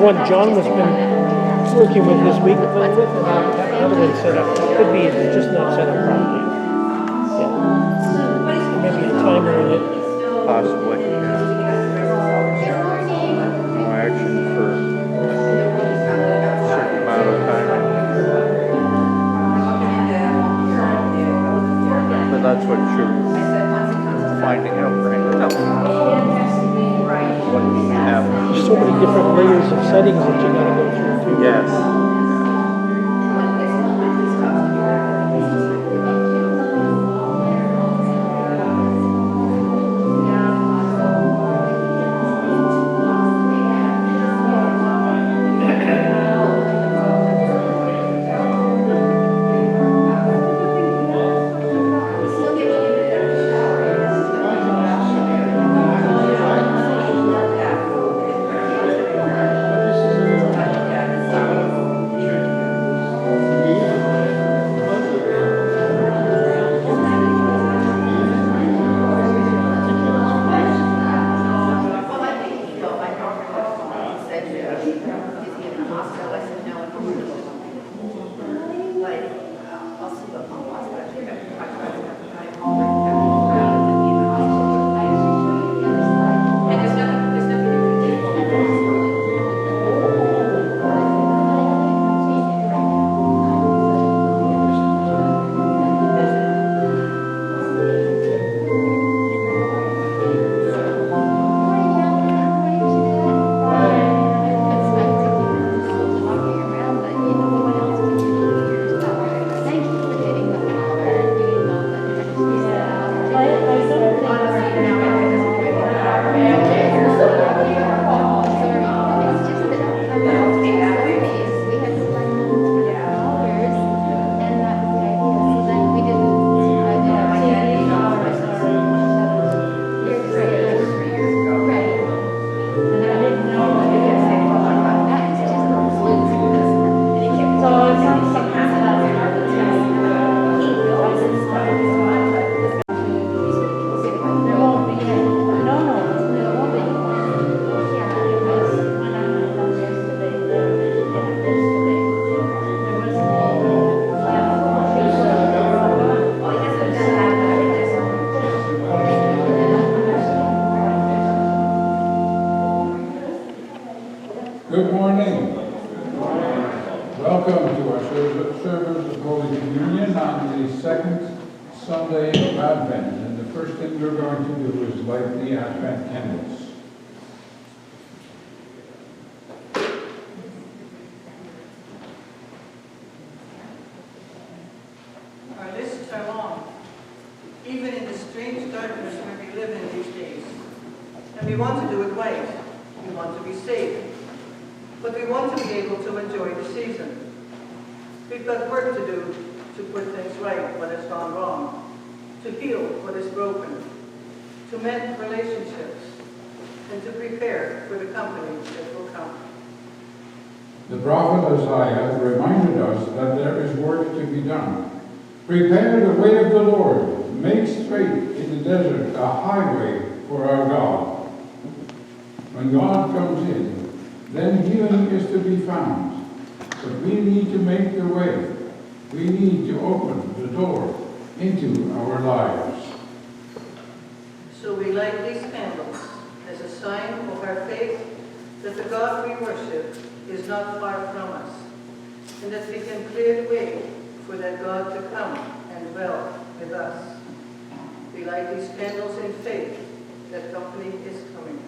one John was been working with this week, but with another one set up. It could be it's just not set up properly. Yeah. Maybe a timer in it. Possibly. No action for a certain amount of time. But that's what you're finding out right now. What happens. There's so many different layers of settings that you gotta go through too. Yes. Good morning. Welcome to our service of Holy Communion on the second Sunday of Advent. And the first thing we're going to do is light the Advent candles. Our lists are long, even in the strange darkness where we live in these days. And we want to do it right. We want to be safe. But we want to be able to enjoy the season. We've got work to do to put things right what has gone wrong, to heal what is broken, to mend relationships, and to prepare for the company that will come. The prophet Isaiah reminded us that there is work to be done. Prepare the way of the Lord. Make straight in the desert a highway for our God. When God comes in, then healing is to be found. But we need to make the way. We need to open the door into our lives. So we light these candles as a sign of our faith that the God we worship is not far from us, and that we can clear the way for that God to come and dwell with us. We light these candles in faith that company is coming.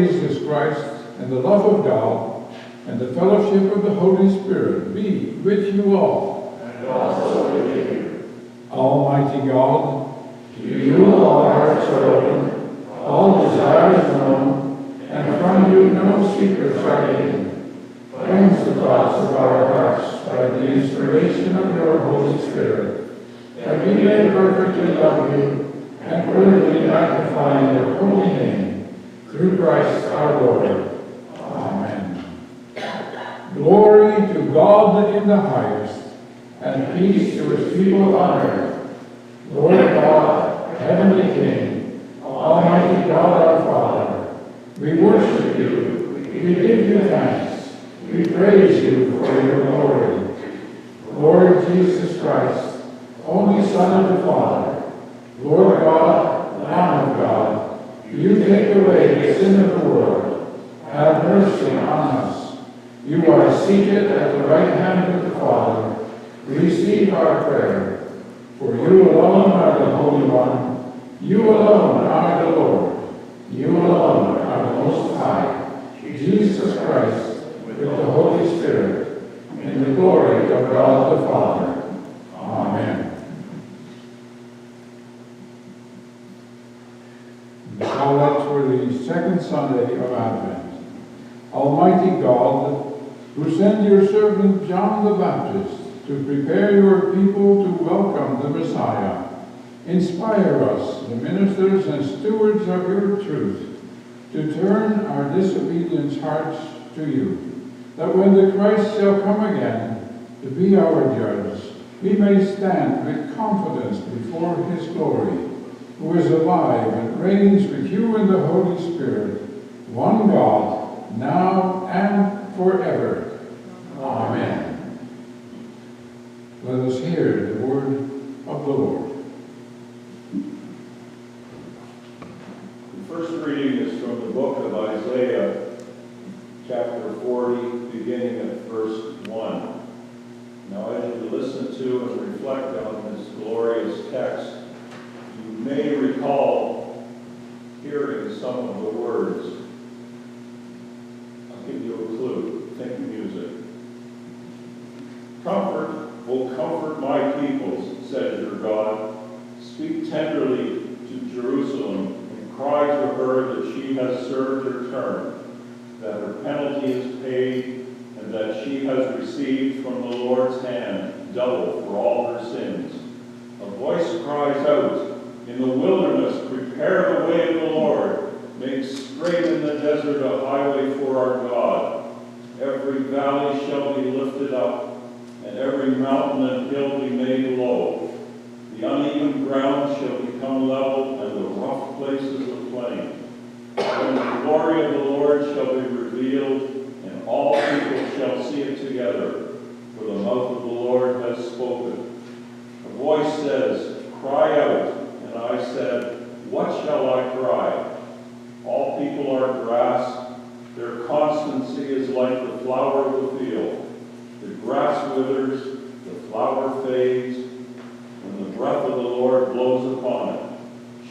Jesus Christ, and the love of God, and the fellowship of the Holy Spirit be with you all. And also with you. Almighty God, to you all hearts are open, all desires known, and from you no secrets are hidden. Cleanse the thoughts of our hearts by the inspiration of your Holy Spirit, that we may perfectly love you and worthily magnify your holy name, through Christ our Lord. Amen. Glory to God in the highest, and peace to his people on earth. Lord God, heavenly King, almighty God our Father, we worship you, we give you thanks, we praise you for your glory. Lord Jesus Christ, only Son of the Father, Lord God, Lamb of God, you take away the sin of the world. Have mercy on us. You are seated at the right hand of the Father. Receive our prayer. For you alone are the Holy One. You alone are the Lord. You alone are the Most High. Jesus Christ, with the Holy Spirit, in the glory of God the Father. Amen. The collect for the second Sunday of Advent. Almighty God, who sent your servant John the Baptist to prepare your people to welcome the Messiah, inspire us, the ministers and stewards of your truth, to turn our disobedient hearts to you, that when the Christ shall come again to be our judge, we may stand with confidence before his glory, who is alive and reigns with you in the Holy Spirit, one God, now and forever. Amen. Let us hear the word of the Lord. The first reading is from the book of Isaiah, chapter 40, beginning at verse 1. Now, as you listen to and reflect on this glorious text, you may recall hearing some of the words. I'll give you a clue. Think music. Comfort will comfort my people, says your God. Speak tenderly to Jerusalem and cry to her that she has served her term, that her penalty is paid, and that she has received from the Lord's hand double for all her sins. A voice cries out, in the wilderness, prepare the way of the Lord, make straight in the desert a highway for our God. Every valley shall be lifted up, and every mountain and hill be made low. The uneven ground shall become level, and the rough places a plain. When the glory of the Lord shall be revealed, and all people shall see it together, for the mouth of the Lord has spoken. A voice says, cry out, and I said, what shall I cry? All people are grass, their constancy is like the flower of the field. The grass withers, the flower fades, when the breath of the Lord blows upon it.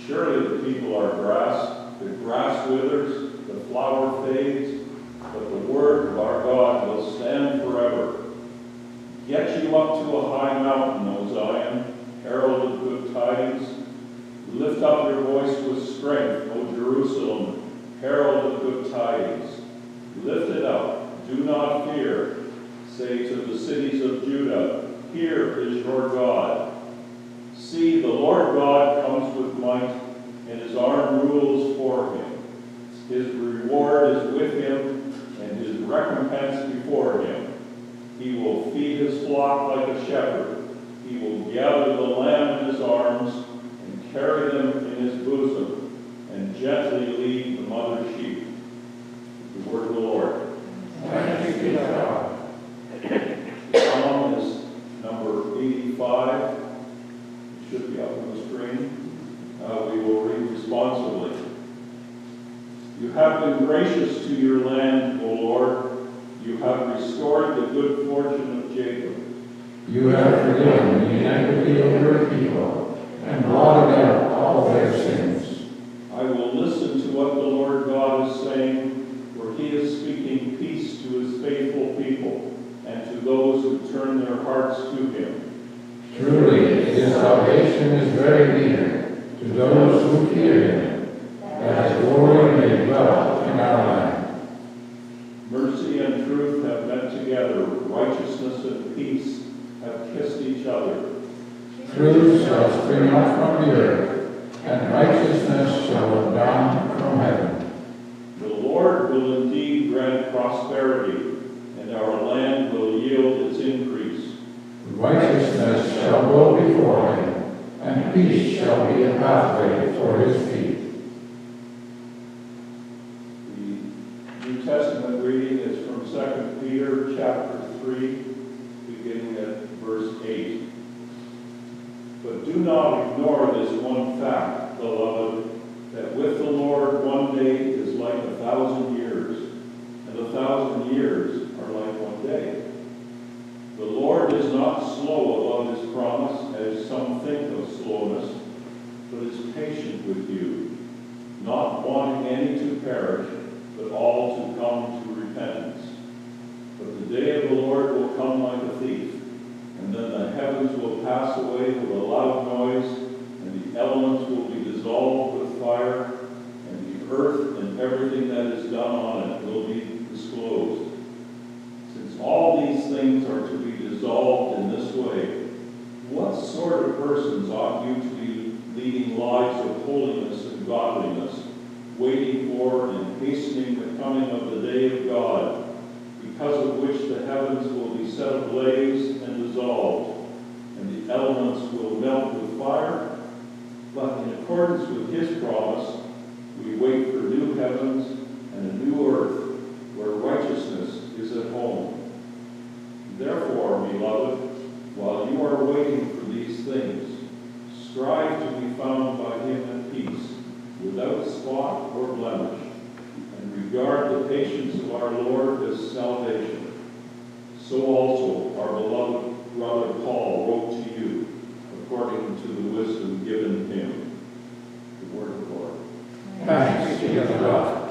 Surely the people are grass, the grass withers, the flower fades, but the word of our God will stand forever. Get you up to a high mountain, O Zion, herald of good tidings. Lift up your voice with strength, O Jerusalem, herald of good tidings. Lift it up, do not fear. Say to the cities of Judah, here is your God. See, the Lord God comes with might, and his arm rules for him. His reward is with him, and his recompense before him. He will feed his flock like a shepherd. He will gather the lamb in his arms, and carry them in his bosom, and gently lead the mother sheep. The word of the Lord. Thanks be to God. The psalm is number 85. It should be up on the screen. We will read responsibly. You have been gracious to your land, O Lord. You have restored the good fortune of Jacob. You have forgiven the iniquity of your people and blotted out all their sins. I will listen to what the Lord God is saying. hearts to him. Truly, his salvation is very near to those who fear him, that his glory may dwell in our land. Mercy and truth have met together, righteousness and peace have kissed each other. Truth shall spring up from the earth, and righteousness shall look down from heaven. The Lord will indeed grant prosperity, and our land will yield its increase. Righteousness shall go before him, and peace shall be a pathway for his feet. The New Testament reading is from 2 Peter chapter 3, beginning at verse 8. But do not ignore this one fact, beloved, that with the Lord 1 day is like 1,000 years, and 1,000 years are like 1 day. The Lord is not slow about his promise, as some think of slowness, but is patient with you, not wanting any to perish, but all to come to repentance. But the day of the Lord will come like a thief, and then the heavens will pass away with a loud noise, and the elements will be dissolved with fire, and the earth and everything that is done on it will be disclosed. Since all these things are to be dissolved in this way, what sort of persons ought you to be leading lives of holiness and godliness, waiting for and hastening the coming of the day of God, because of which the heavens will be set ablaze and dissolved, and the elements will melt with fire? But in accordance with his promise, we wait for new heavens and a new earth, where righteousness is at home. Therefore, beloved, while you are waiting for these things, strive to be found by him in peace, without spot or blemish, and regard the patience of our Lord as salvation. So also our beloved brother Paul wrote to you, according to the wisdom given him. The word of the Lord. Thanks be to God.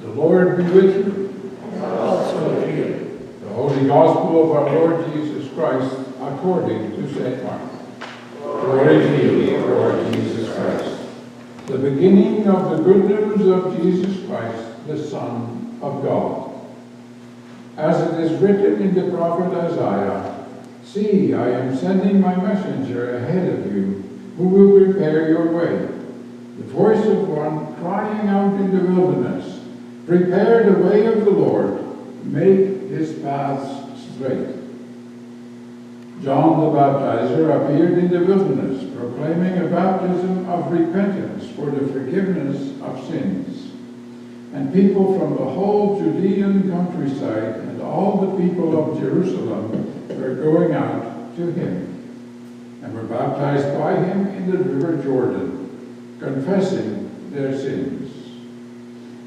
The Lord be with you. Also with you. The Holy Gospel of our Lord Jesus Christ, according to St. Mark. Glory to you, Lord Jesus Christ. The beginning of the good news of Jesus Christ, the Son of God. As it is written in the prophet Isaiah, "See, I am sending my messenger ahead of you, who will prepare your way. The voice of one crying out in the wilderness, prepare the way of the Lord, make his paths straight." John the Baptizer appeared in the wilderness, proclaiming a baptism of repentance for the forgiveness of sins. And people from the whole Judean countryside and all the people of Jerusalem were going out to him, and were baptized by him in the river Jordan, confessing their sins.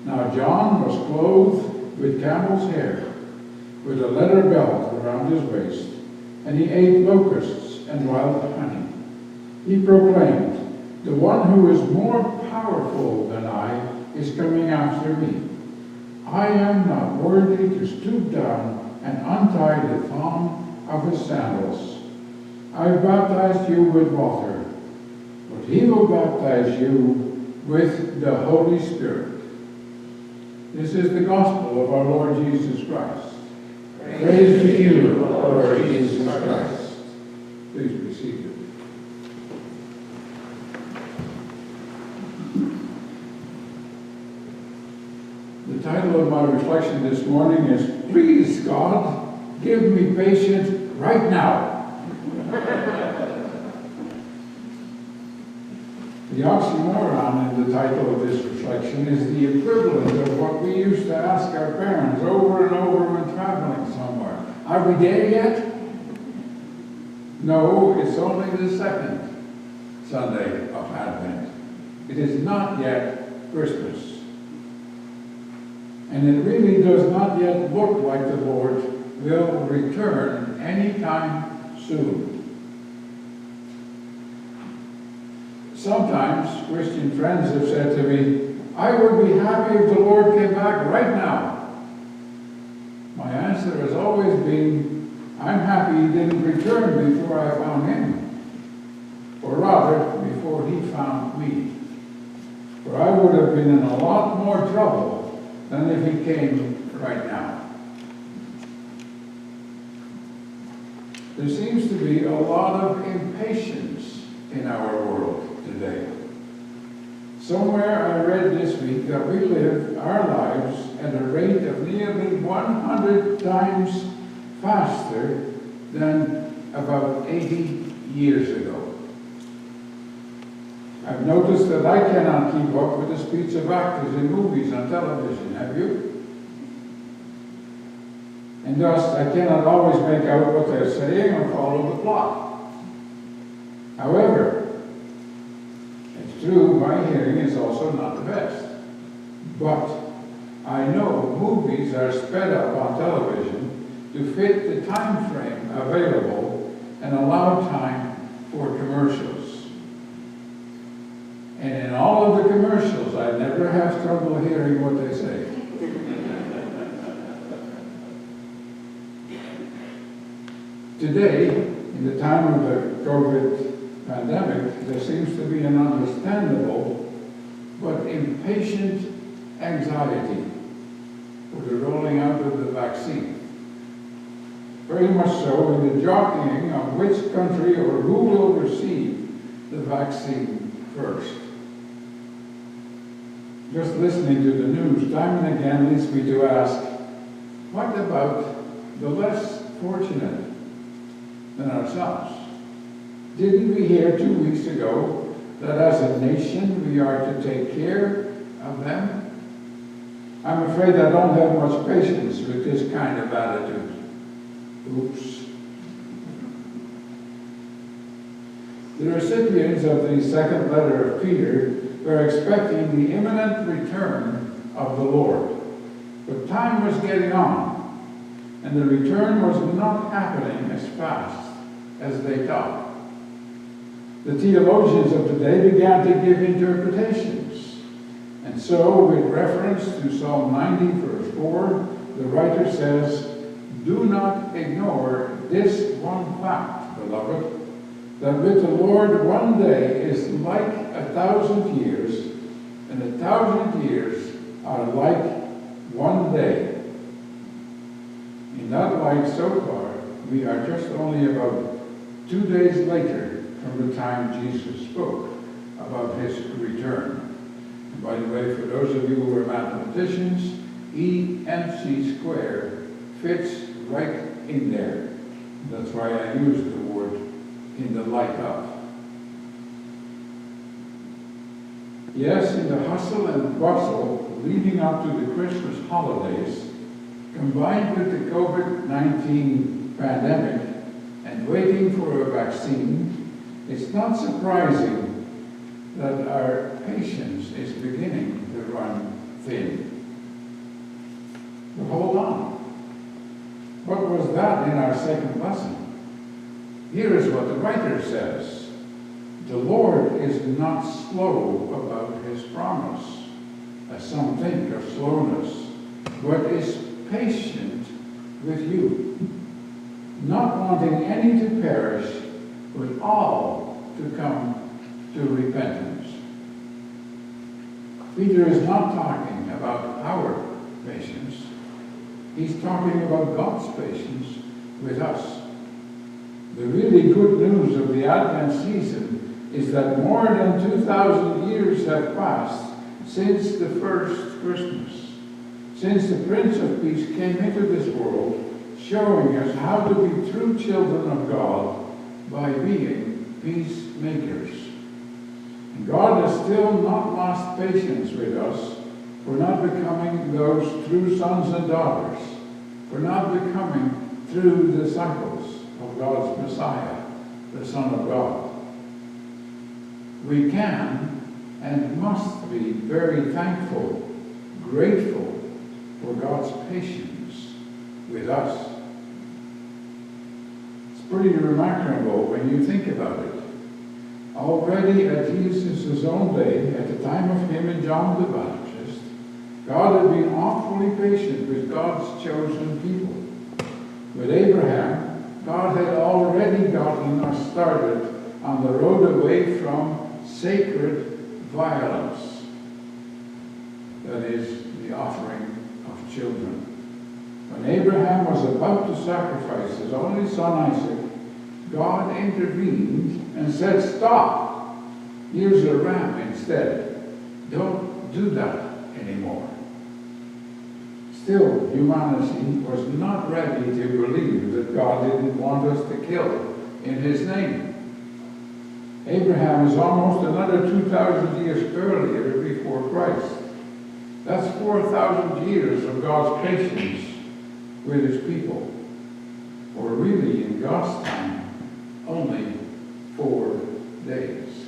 Now John was clothed with camel's hair, with a leather belt around his waist, and he ate locusts and wild honey. He proclaimed, "The one who is more powerful than I is coming after me. I am not worthy to stoop down and untie the thong of his sandals. I baptized you with water, but he will baptize you with the Holy Spirit." This is the gospel of our Lord Jesus Christ. Praise to you, Lord Jesus Christ. Please be seated. The title of my reflection this morning is, "Please, God, give me patience right now." The oxymoron in the title of this reflection is the equivalent of what we used to ask our parents over and over when traveling somewhere. "Are we there yet?" No, it's only the second Sunday of Advent. It is not yet Christmas. And it really does not yet look like the Lord will return anytime soon. Sometimes Christian friends have said to me, "I would be happy if the Lord came back right now." My answer answer has always been, I'm happy he didn't return before I found him, or rather, before he found me. For I would have been in a lot more trouble than if he came right now. There seems to be a lot of impatience in our world today. Somewhere I read this week that we live our lives at a rate of nearly 100 times faster than about 80 years ago. I've noticed that I cannot keep up with the speeds of actors in movies on television, have you? And thus, I cannot always make out what they're saying or follow the plot. However, it's true, my hearing is also not the best. But I know movies are sped up on television to fit the time frame available and allow time for commercials. And in all of the commercials, I never have trouble hearing what they say. Today, in the time of the COVID pandemic, there seems to be an understandable but impatient anxiety for the rolling out of the vaccine. Very much so in the jockeying on which country or who will receive the vaccine first. Just listening to the news time and again leads me to ask, what about the less fortunate than ourselves? Didn't we hear 2 weeks ago that as a nation we are to take care of them? I'm afraid I don't have much patience with this kind of attitude. Oops. The recipients of the second letter of Peter were expecting the imminent return of the Lord. But time was getting on, and the return was not happening as fast as they thought. The theologians of today began to give interpretations. And so, with reference to Psalm 90, verse 4, the writer says, "Do not ignore this one fact, beloved, that with the Lord 1 day is like 1,000 years, and 1,000 years are like 1 day." In that light, so far, we are just only about 2 days later from the time Jesus spoke about his return. And by the way, for those of you who are mathematicians, E/mc squared fits right in there. That's why I use the word in the light of. Yes, in the hustle and bustle leading up to the Christmas holidays, combined with the COVID-19 pandemic and waiting for a vaccine, it's not surprising that our patience is beginning to run thin. But hold on. What was that in our second lesson? Here is what the writer says. The Lord is not slow about his promise, as some think of slowness, but is patient with you, not wanting any to perish, but all to come to repentance. Peter is not talking about our patience. He's talking about God's patience with us. The really good news of the Advent season is that more than 2,000 years have passed since the first Christmas, since the Prince of Peace came into this world, showing us how to be true children of God by being peacemakers. And God has still not lost patience with us for not becoming those true sons and daughters, for not becoming true disciples of God's Messiah, the Son of God. We can and must be very thankful, grateful for God's patience with us. It's pretty remarkable when you think about it. Already at Jesus' own day, at the time of him and John the Baptist, God had been awfully patient with God's chosen people. With Abraham, God had already gotten us started on the road away from sacred violence. That is, the offering of children. When Abraham was about to sacrifice his only son Isaac, God intervened and said, "Stop! Here's a ram instead. Don't do that anymore." Still, humanity was not ready to believe that God didn't want us to kill in his name. Abraham is almost another 2,000 years earlier before Christ. That's 4,000 years of God's patience with his people. Or really, in God's time, only 4 days.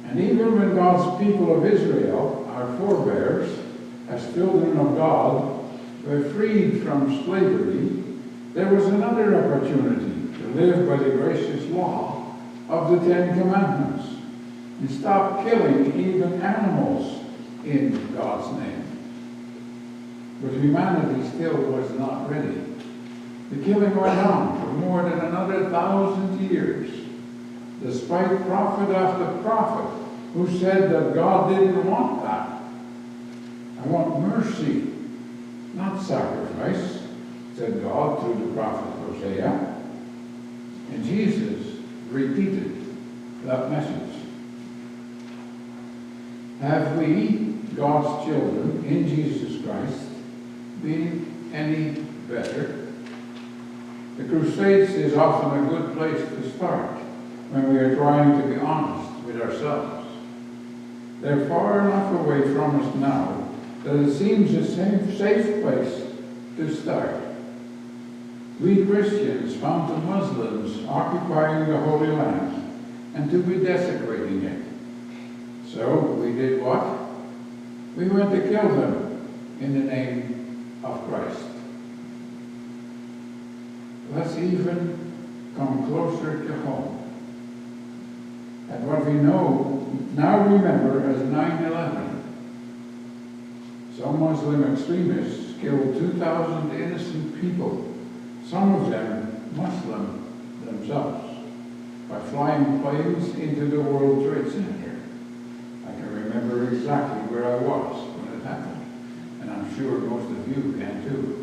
And even when God's people of Israel, our forebears, as children of God, were freed from slavery, there was another opportunity to live by the gracious law of the 10 Commandments and stop killing even animals in God's name. But humanity still was not ready. The killing went on for more than another 1,000 years, despite prophet after prophet who said that God didn't want that. "I want mercy, not sacrifice," said God through the prophet Hosea. And Jesus repeated that message. Have we, God's children in Jesus Christ, been any better? The Crusades is often a good place to start when we are trying to be honest with ourselves. They're far enough away from us now that it seems a safe place to start. We Christians found the Muslims occupying the Holy Land and to be desecrating it. So we did what? We went to kill them in the name of Christ. Let's even come closer to home. At what we know now remember as 9/11. Some Muslim extremists killed 2,000 innocent people, some of them Muslim themselves, by flying planes into the World Trade Center. I can remember exactly where I was when it happened, and I'm sure most of you can too.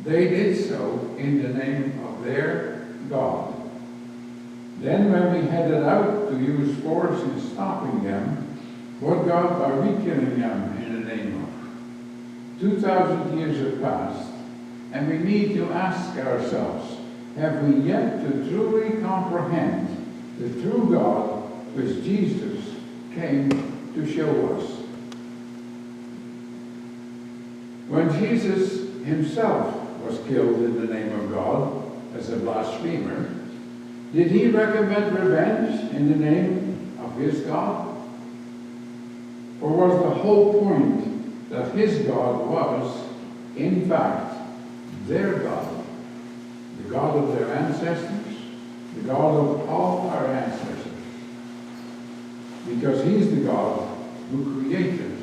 They did so in the name of their God. Then when we headed out to use force in stopping them, what God are we killing them in the name of? 2,000 years have passed, and we need to ask ourselves, have we yet to truly comprehend the true God which Jesus came to show us? When Jesus himself was killed in the name of God as a blasphemer, did he recommend revenge in the name of his God? Or was the whole point that his God was, in fact, their God, the God of their ancestors, the God of all our ancestors? Because he's the God who created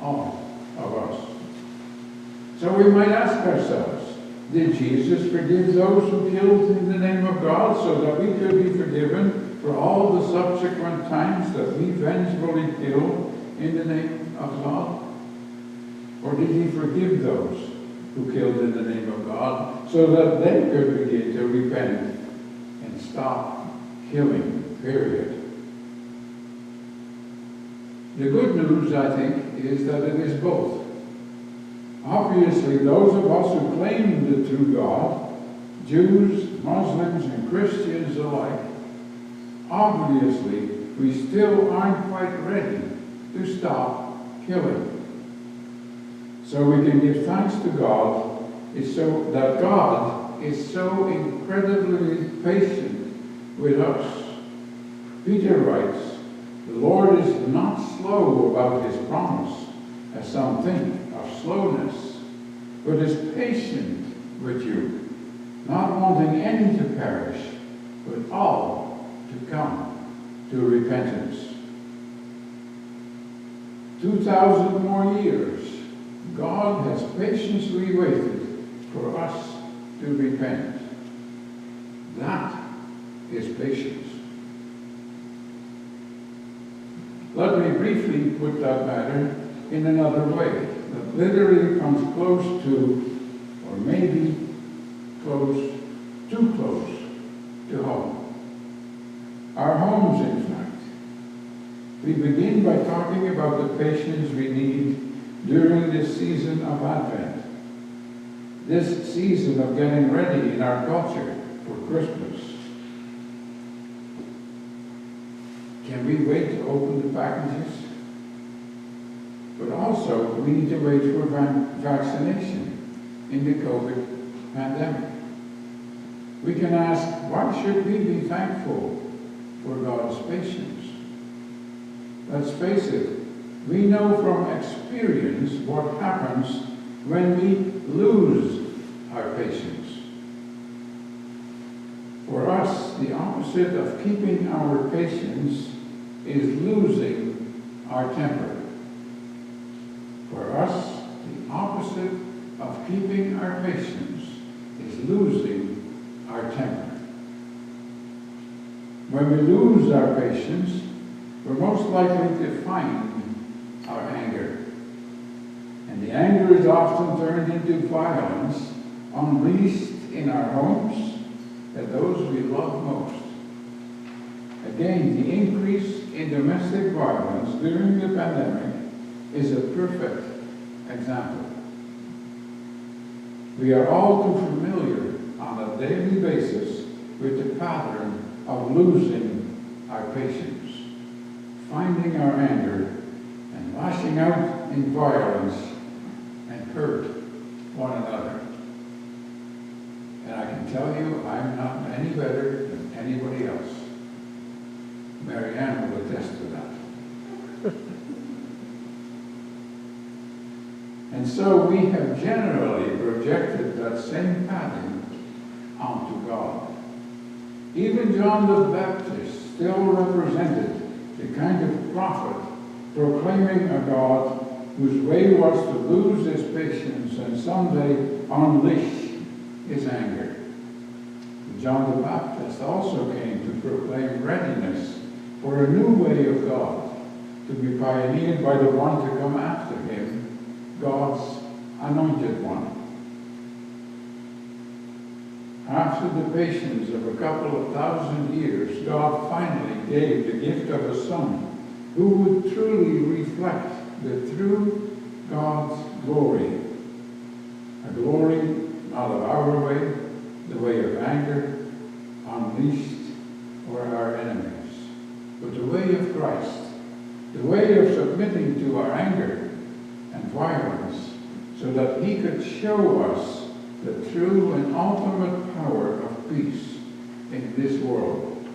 all of us. So we might ask ourselves, did Jesus forgive those who killed in the name of God so that we could be forgiven for all the subsequent times that we vengefully killed in the name of God? Or did he forgive those who killed in the name of God so that they could begin to repent and stop killing, period? The good news, I think, is that it is both. Obviously, those of us who claim the true God, Jews, Muslims, and Christians alike, obviously, we still aren't quite ready to stop killing. So we can give thanks to God that God is so incredibly patient with us. Peter writes, "The Lord is not slow about his promise, as some think of slowness, but is patient with you, not wanting any to perish, but all to come to repentance." 2,000 more years, God has patiently waited for us to repent. That is patience. Let me briefly put that matter in another way that literally comes close to, or maybe close, too close to home. Our homes, in fact. We begin by talking about the patience we need during this season of Advent, this season of getting ready in our culture for Christmas. Can we wait to open the packages? But also, we need to wait for vaccination in the COVID pandemic. We can ask, why should we be thankful for God's patience? Let's face it, we know from experience what happens when we lose our patience. For us, the opposite of keeping our patience is losing our temper. For us, the opposite of keeping our patience is losing our temper. When we lose our patience, we're most likely to find our anger. And the anger is often turned into violence, unleashed in our homes at those we love most. Again, the increase in domestic violence during the pandemic is a perfect example. We are all too familiar on a daily basis with the pattern of losing our patience, finding our anger, and lashing out in violence and hurt one another. And I can tell you, I'm not any better than anybody else. Marianne will attest to that. And so we have generally projected that same pattern onto God. Even John the Baptist still represented the kind of prophet proclaiming a God whose way was to lose his patience and someday unleash his anger. John the Baptist also came to proclaim readiness for a new way of God, to be pioneered by the one to come after him, God's anointed one. After the patience of a couple of thousand years, God finally gave the gift of a Son who would truly reflect the true God's glory. A glory not of our way, the way of anger, unleashed for our enemies, but the way of Christ, the way of submitting to our anger and violence, so that he could show us the true and ultimate power of peace in this world,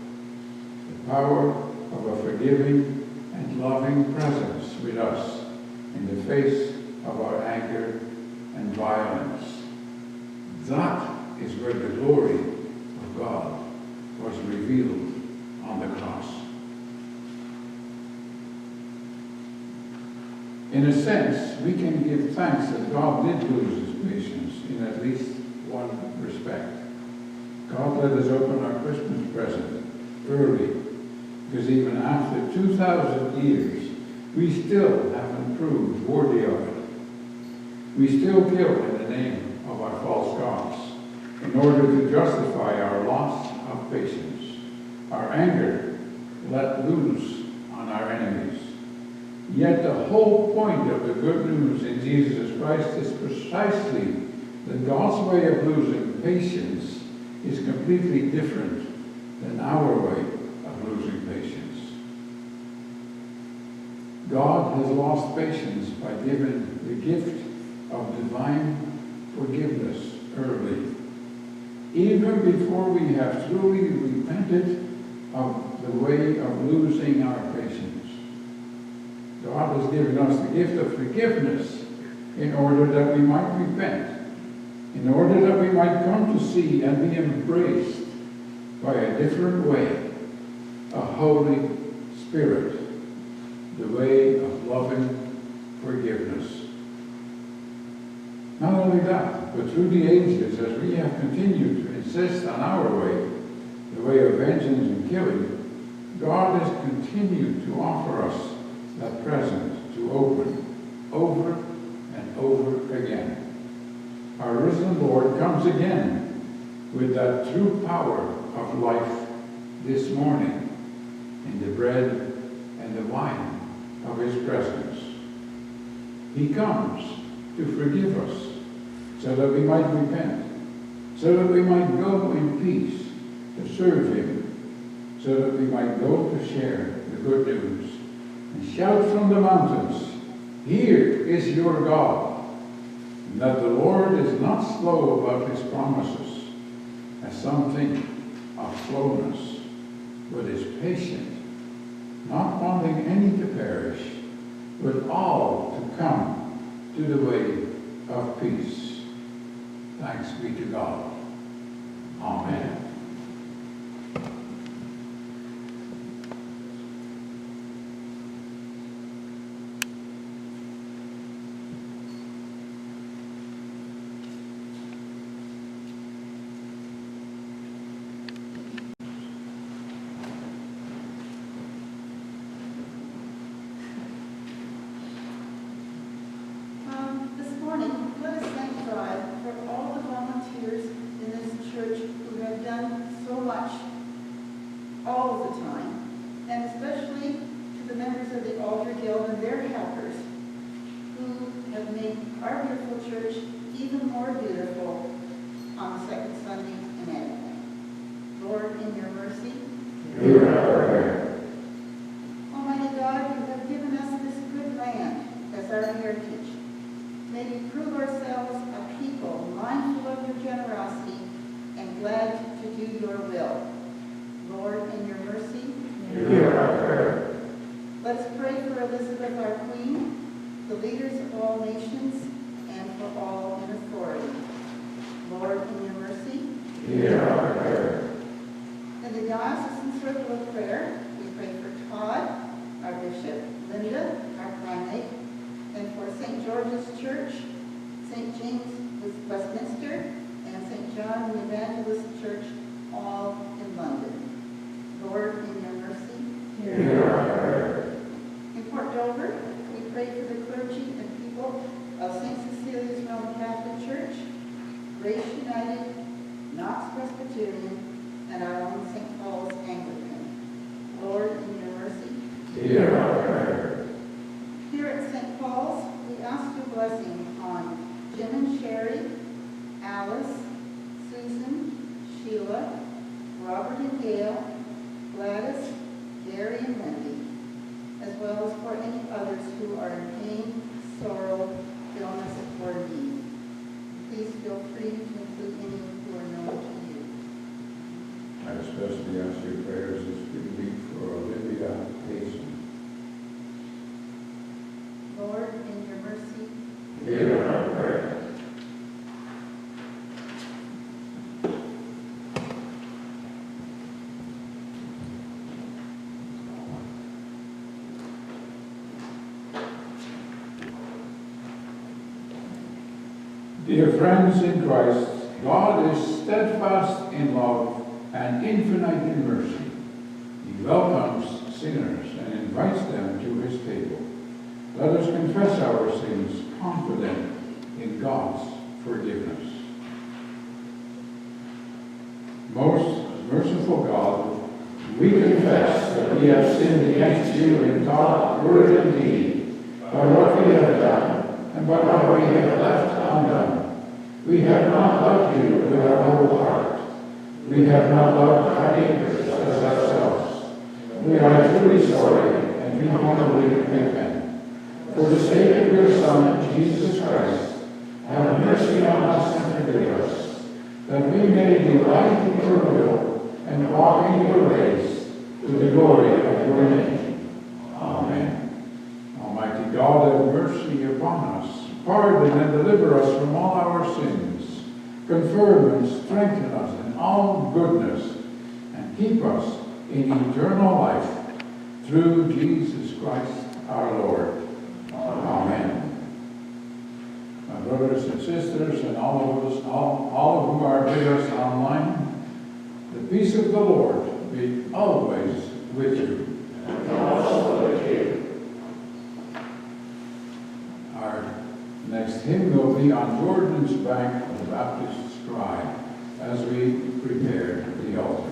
the power of a forgiving and loving presence with us in the face of our anger and violence. That is where the glory of God was revealed on the cross. In a sense, we can give thanks that God did lose his patience in at least one respect. God let us open our Christmas present early, because even after 2,000 years, we still haven't proved worthy of it. We still kill in the name of our false gods in order to justify our loss of patience, our anger let loose on our enemies. Yet the whole point of the good news in Jesus Christ is precisely that God's way of losing patience is completely different than our way of losing patience. God has lost patience by giving the gift of divine forgiveness early, even before we have truly repented of the way of losing our patience. God has given us the gift of forgiveness in order that we might repent, in order that we might come to see and be embraced by a different way, a Holy Spirit, the way of loving forgiveness. Not only that, but through the ages, as we have continued to insist on our way, the way of vengeance and killing, God has continued to offer us that present to open over and over again. Our risen Lord comes again with that true power of life this morning in the bread and the wine of his presence. He comes to forgive us so that we might repent, so that we might go in peace to serve him, so that we might go to share the good news and shout from the mountains, "Here is your God," and that the Lord is not slow about his promises, as some think of slowness, but is patient, not wanting any to perish, but all to come to the way of peace. Thanks be to God. Amen. This morning, let us thank God for all the volunteers in this church who have done so much all of the time, and especially to the members of the Altar Guild and their helpers who have made our beautiful church even more beautiful on the second Sunday in Advent. Lord, in your mercy, Hear our prayer. Almighty God, you have given us this good land as our heritage. May we prove ourselves a people mindful of your generosity and glad to do your will. Lord, in your mercy, Hear our prayer. let us pray for Elizabeth, our Queen, the leaders of all nations, and for all in authority. Lord, in your mercy, Hear our prayer. in the diocesan circle of prayer, we pray for Todd, our bishop, Linda, our primate, and for St. George's Church, St. James with Westminster, and St. John the Evangelist Church, all in London. Lord, in your mercy. Hear our prayer. In Port Dover, we pray for the clergy and people of St. Cecilia's Roman Catholic Church, Grace United, Knox Presbyterian, and our own St. Paul's Anglican. Lord, in your mercy. Hear our prayer. Here at St. Paul's, we ask your blessing on Jim and Sherry, Alice, Susan, Sheila, Robert and Gail, Gladys, Gary and Wendy, as well as for any others who are in pain, sorrow, illness, or need. Please feel free to include any who are known to you. I especially ask your prayers this good week for Olivia Payson. Lord, in your mercy, Hear our prayer. Dear friends in Christ, God is steadfast in love and infinite in mercy. He welcomes sinners and invites them to his table. Let us confess our sins, confident in God's forgiveness. Most merciful God, we confess that we have sinned against you in thought, word, and deed, by what we have done and by what we have left undone. We have not loved you with our whole heart. We have not loved our neighbors as ourselves. We are truly sorry, and we humbly repent. For the sake of your Son, Jesus Christ, have mercy on us and forgive us, that we may delight in your will and walk in your ways, to the glory of your name. Amen. Almighty God, have mercy upon us. Pardon and deliver us from all our sins. Confirm and strengthen us in all goodness, and keep us in eternal life. Through Jesus Christ our Lord. Amen. My brothers brothers and sisters, and all of us, all of who are with us online. The peace of the Lord be always with you. And also with you. Our next hymn will be on Jordan's bank of the Baptist scribe as we prepare the altar.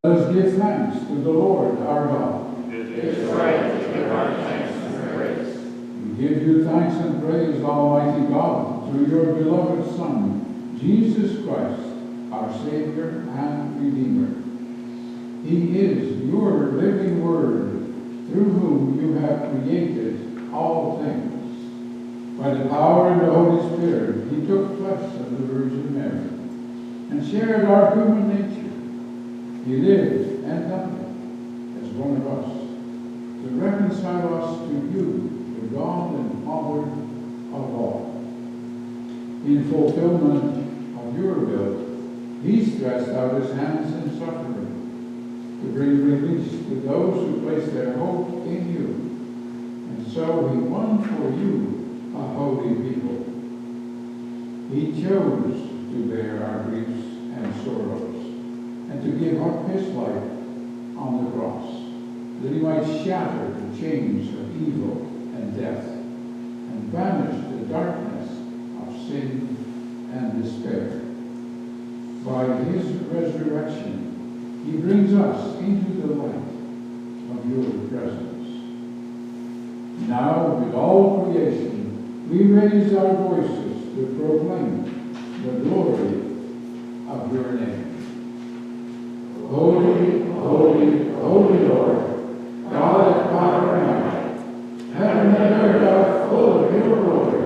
Let us give thanks to the Lord our God. It is right to give our thanks and praise. We give you thanks and praise, Almighty God, through your beloved Son, Jesus Christ, our Savior and Redeemer. He is your living Word, through whom you have created all things. By the power of the Holy Spirit, he took flesh of the Virgin Mary and shared our human nature. He lived and died as one of us to reconcile us to you, the God and Father of all. In fulfillment of your will, he stretched out his hands in suffering to bring release to those who place their hope in you. And so he won for you a holy people. He chose to bear our griefs and sorrows, and to give up his life on the cross, that he might shatter the chains of evil and death, and banish the darkness of sin and despair. By his resurrection, he brings us into the light of your presence. Now, with all creation, we raise our voices to proclaim the glory of your name. Holy, holy, holy Lord, God of power and might, heaven and earth are full of your glory.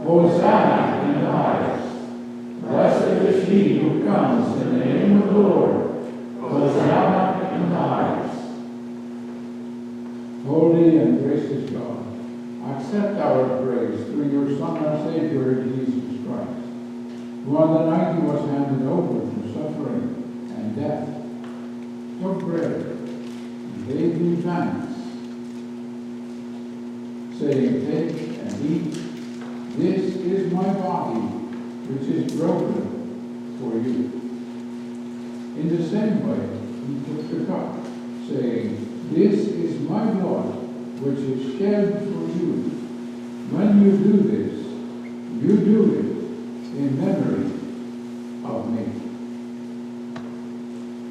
Hosanna in the highest. Blessed is he who comes in the name of the Lord. Hosanna in the highest. Holy and gracious God, accept our praise through your Son, our Savior, Jesus Christ, who on the night he was handed over to suffering and death, took bread and gave you thanks, saying, "Take and eat. This is my body, which is broken for you." In the same way, he took the cup, saying, "This is my blood, which is shed for you. When you do this, you do it in memory of me."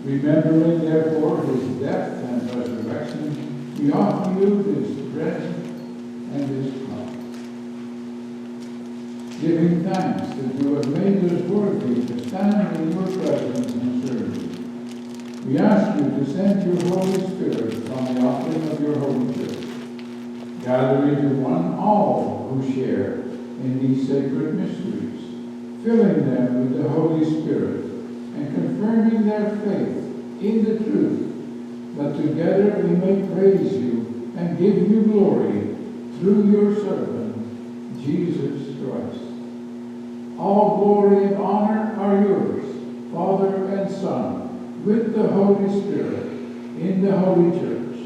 Remembering, therefore, his death and resurrection, we offer you this bread and this cup, giving thanks that you have made us worthy to stand in your presence and serve you. We ask you to send your Holy Spirit from the offering of your Holy Church. Gather into one all who share in these sacred mysteries, filling them with the Holy Spirit and confirming their faith in the truth, that together we may praise you and give you glory through your servant, Jesus Christ. All glory and honor are yours, Father and Son, with the Holy Spirit, in the Holy Church,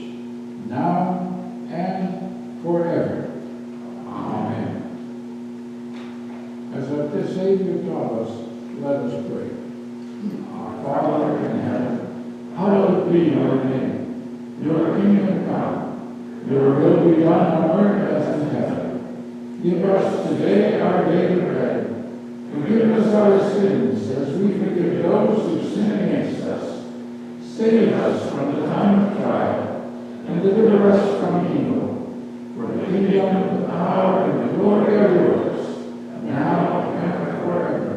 now and forever. Amen. As our Savior taught us, let us pray. Our Father in heaven, hallowed be your name. Your kingdom come. Your will be done on earth as in heaven. Give us today our daily bread. Forgive us our sins as we forgive those who sin against us. Save us from the time of trial, and deliver us from evil. For the kingdom, the power, and the glory are yours, now and forever.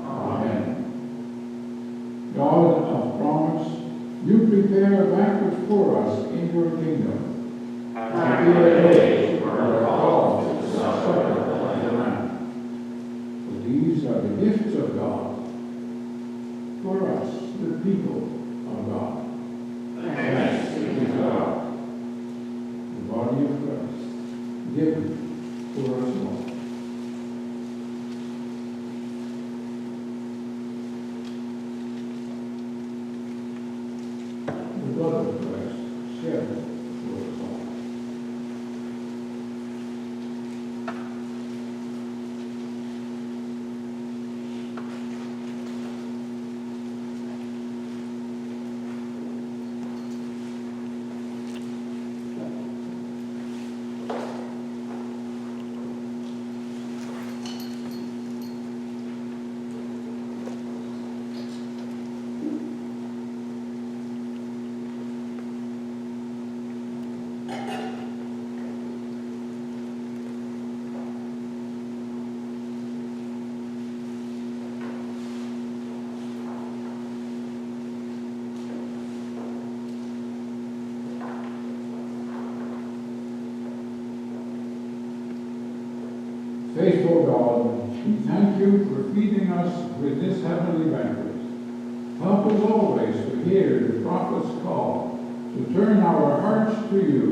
Amen. God of promise, you prepare a banquet for us in your kingdom. Happy are they who are called to the supper of the Lamb. For these are the gifts of God, for us, the people of God. Thanks be to God. The body of Christ, given for us all. The blood of Christ, shed for us all. Faithful God, we thank you for feeding us with this heavenly banquet. Help us always to hear the prophet's call to turn our hearts to you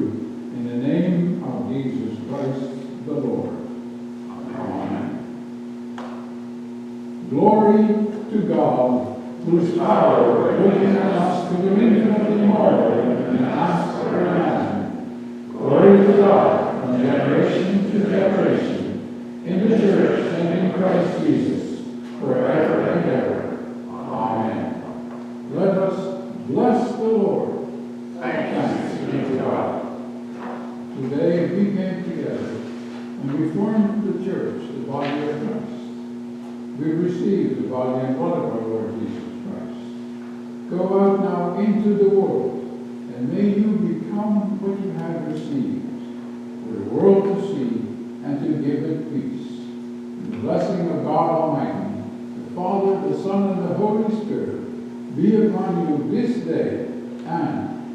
in the name of Jesus Christ the Lord. Amen. Glory to God, whose power quickens us to do infinitely more than we can ask or imagine. Glory to God from generation to generation, in the church and in Christ Jesus, forever and ever. Amen. Let us bless the Lord. Thanks be to God. Today we came together and we formed the church, the body of Christ. We received the body and blood of our Lord Jesus Christ. Go out now into the world, and may you become what you have received, for the world to see and to give it peace. The blessing of God Almighty, the Father, the Son, and the Holy Spirit be upon you this day and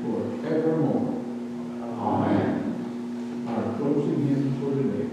forevermore. Amen. Our closing hymn for today.